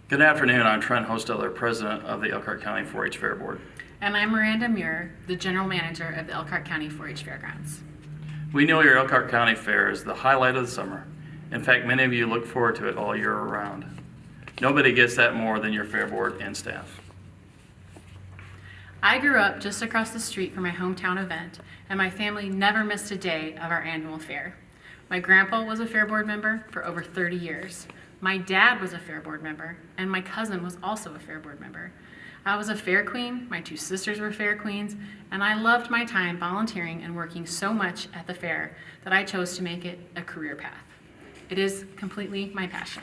Good afternoon. I'm Trent Hostiller, President of the Elkhart County 4-H Fair Board. And I'm Miranda Muir, the General Manager of the Elkhart County 4-H Fairgrounds. We know your Elkhart County Fair is the highlight of the summer. In fact, many of you look forward to it all year round. Nobody gets that more than your Fair Board and staff. I grew up just across the street from my hometown event, and my family never missed a day of our annual fair. My grandpa was a Fair Board member for over 30 years. My dad was a Fair Board member, and my cousin was also a Fair Board member. I was a Fair Queen, my two sisters were Fair Queens, and I loved my time volunteering and working so much at the fair that I chose to make it a career path. It is completely my passion.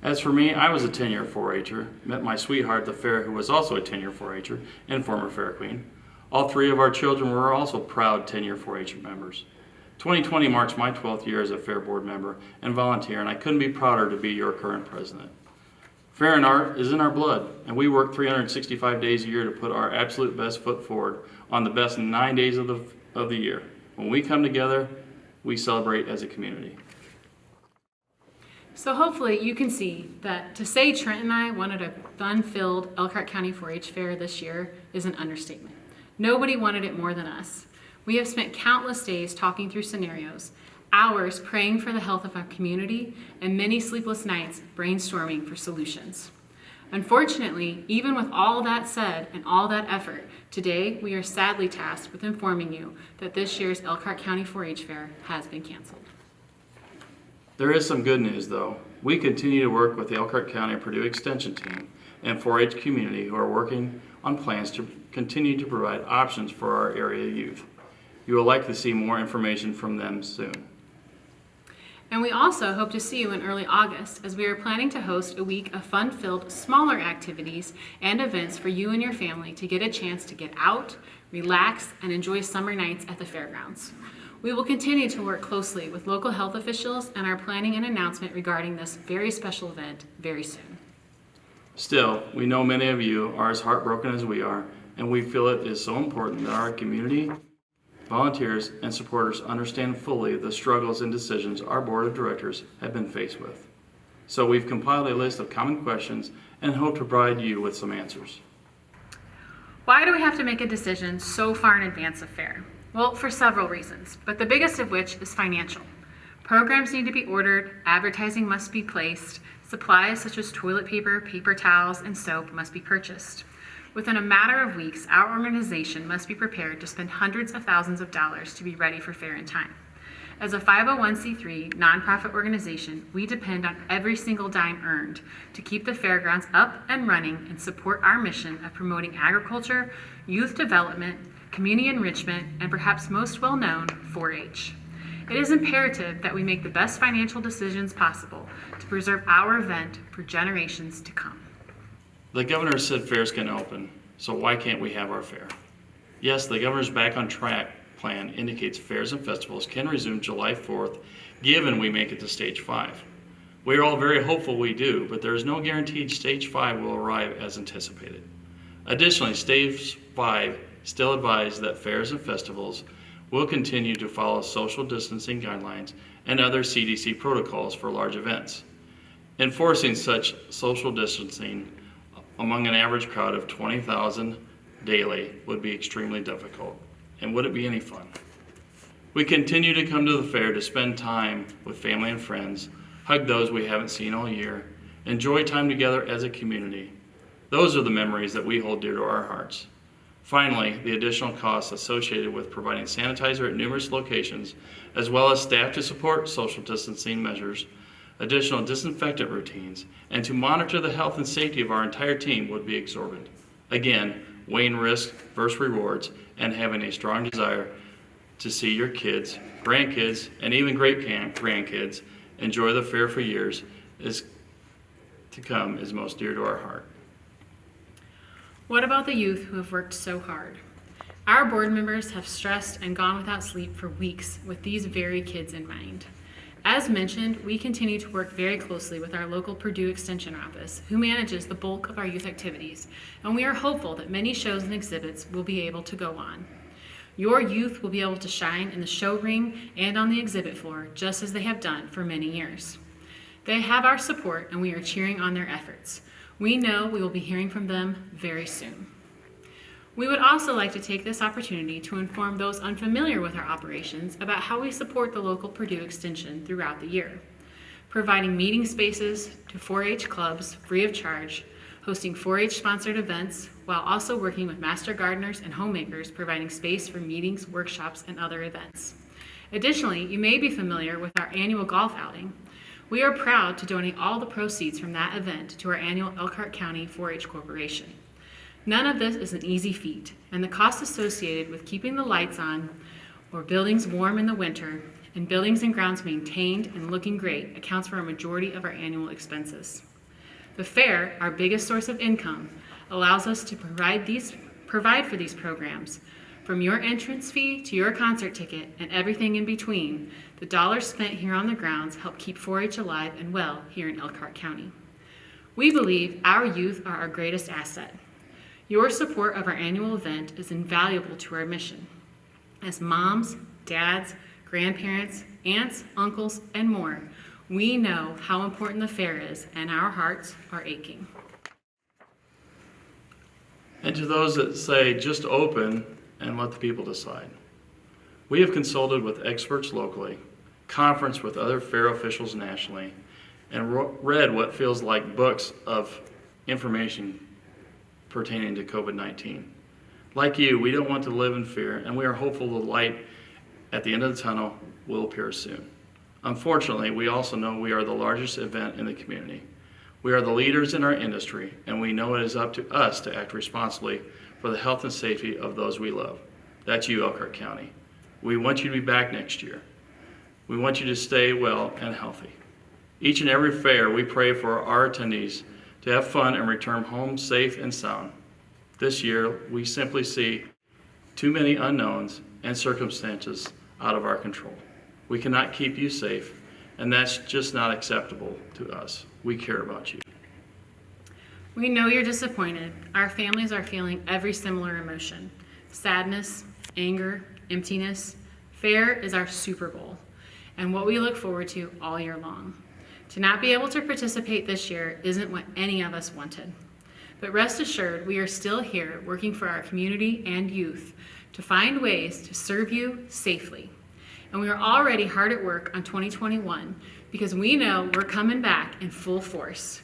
As for me, I was a 10-year 4-H'er, met my sweetheart at the fair who was also a 10-year 4-H'er and former Fair Queen. All three of our children were also proud 10-year 4-H members. 2020 marks my 12th year as a Fair Board member and volunteer, and I couldn't be prouder to be your current president. Fair and art is in our blood, and we work 365 days a year to put our absolute best foot forward on the best 9 days of the year. When we come together, we celebrate as a community. So hopefully you can see that to say Trent and I wanted a fun-filled Elkhart County 4-H Fair this year is an understatement. Nobody wanted it more than us. We have spent countless days talking through scenarios, hours praying for the health of our community, and many sleepless nights brainstorming for solutions. Unfortunately, even with all that said and all that effort, today we are sadly tasked with informing you that this year's Elkhart County 4-H Fair has been canceled. There is some good news though. We continue to work with the Elkhart County Purdue Extension team and 4-H community who are working on plans to continue to provide options for our area youth. You will likely see more information from them soon. And we also hope to see you in early August as we are planning to host a week of fun-filled, smaller activities and events for you and your family to get a chance to get out, relax, and enjoy summer nights at the fairgrounds. We will continue to work closely with local health officials and are planning an announcement regarding this very special event very soon. Still, we know many of you are as heartbroken as we are, and we feel it is so important that our community, volunteers, and supporters understand fully the struggles and decisions our board of directors have been faced with. So we've compiled a list of common questions and hope to provide you with some answers. Why do we have to make a decision so far in advance of fair? Well, for several reasons, but the biggest of which is financial. Programs need to be ordered, advertising must be placed, supplies such as toilet paper, paper towels, and soap must be purchased. Within a matter of weeks, our organization must be prepared to spend hundreds of thousands of dollars to be ready for fair in time. As a 501c3 nonprofit organization, we depend on every single dime earned to keep the fairgrounds up and running and support our mission of promoting agriculture, youth development, community enrichment, and perhaps most well known, 4-H. It is imperative that we make the best financial decisions possible to preserve our event for generations to come. The governor said fairs can open, so why can't we have our fair? Yes, the governor's Back on Track plan indicates fairs and festivals can resume July 4th, given we make it to stage 5. We are all very hopeful we do, but there is no guaranteed stage 5 will arrive as anticipated. Additionally, stage 5 still advise that fairs and festivals will continue to follow social distancing guidelines and other CDC protocols for large events. Enforcing such social distancing among an average crowd of 20,000 daily would be extremely difficult. And would it be any fun? We continue to come to the fair to spend time with family and friends, hug those we haven't seen all year, enjoy time together as a community. Those are the memories that we hold dear to our hearts. Finally, the additional costs associated with providing sanitizer at numerous locations, as well as staff to support social distancing measures, additional disinfectant routines, and to monitor the health and safety of our entire team would be exorbitant. Again, weighing risk versus rewards and having a strong desire to see your kids, grandkids, and even great-grandkids enjoy the fair for years is to come is most dear to our heart. What about the youth who have worked so hard? Our board members have stressed and gone without sleep for weeks with these very kids in mind. As mentioned, we continue to work very closely with our local Purdue Extension office, who manages the bulk of our youth activities, and we are hopeful that many shows and exhibits will be able to go on. Your youth will be able to shine in the show ring and on the exhibit floor, just as they have done for many years. They have our support, and we are cheering on their efforts. We know we will be hearing from them very soon. We would also like to take this opportunity to inform those unfamiliar with our operations about how we support the local Purdue Extension throughout the year, providing meeting spaces to 4-H clubs free of charge, hosting 4-H sponsored events, while also working with master gardeners and homemakers, providing space for meetings, workshops, and other events. Additionally, you may be familiar with our annual golf outing. We are proud to donate all the proceeds from that event to our annual Elkhart County 4-H Corporation. None of this is an easy feat, and the cost associated with keeping the lights on or buildings warm in the winter and buildings and grounds maintained and looking great accounts for a majority of our annual expenses. The fair, our biggest source of income, allows us to provide for these programs. From your entrance fee to your concert ticket and everything in between, the dollars spent here on the grounds help keep 4-H alive and well here in Elkhart County. We believe our youth are our greatest asset. Your support of our annual event is invaluable to our mission. As moms, dads, grandparents, aunts, uncles, and more, we know how important the fair is, and our hearts are aching. And to those that say just open and let the people decide, we have consulted with experts locally, conferenced with other fair officials nationally, and read what feels like books of information pertaining to COVID-19. Like you, we don't want to live in fear, and we are hopeful the light at the end of the tunnel will appear soon. Unfortunately, we also know we are the largest event in the community. We are the leaders in our industry, and we know it is up to us to act responsibly for the health and safety of those we love. That's you, Elkhart County. We want you to be back next year. We want you to stay well and healthy. Each and every fair, we pray for our attendees to have fun and return home safe and sound. This year, we simply see too many unknowns and circumstances out of our control. We cannot keep you safe, and that's just not acceptable to us. We care about you. We know you're disappointed. Our families are feeling every similar emotion: sadness, anger, emptiness. Fair is our Super Bowl, and what we look forward to all year long. To not be able to participate this year isn't what any of us wanted. But rest assured, we are still here working for our community and youth to find ways to serve you safely. And we are already hard at work on 2021 because we know we're coming back in full force,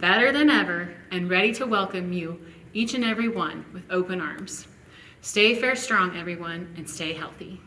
better than ever, and ready to welcome you, each and every one, with open arms. Stay fair strong, everyone, and stay healthy.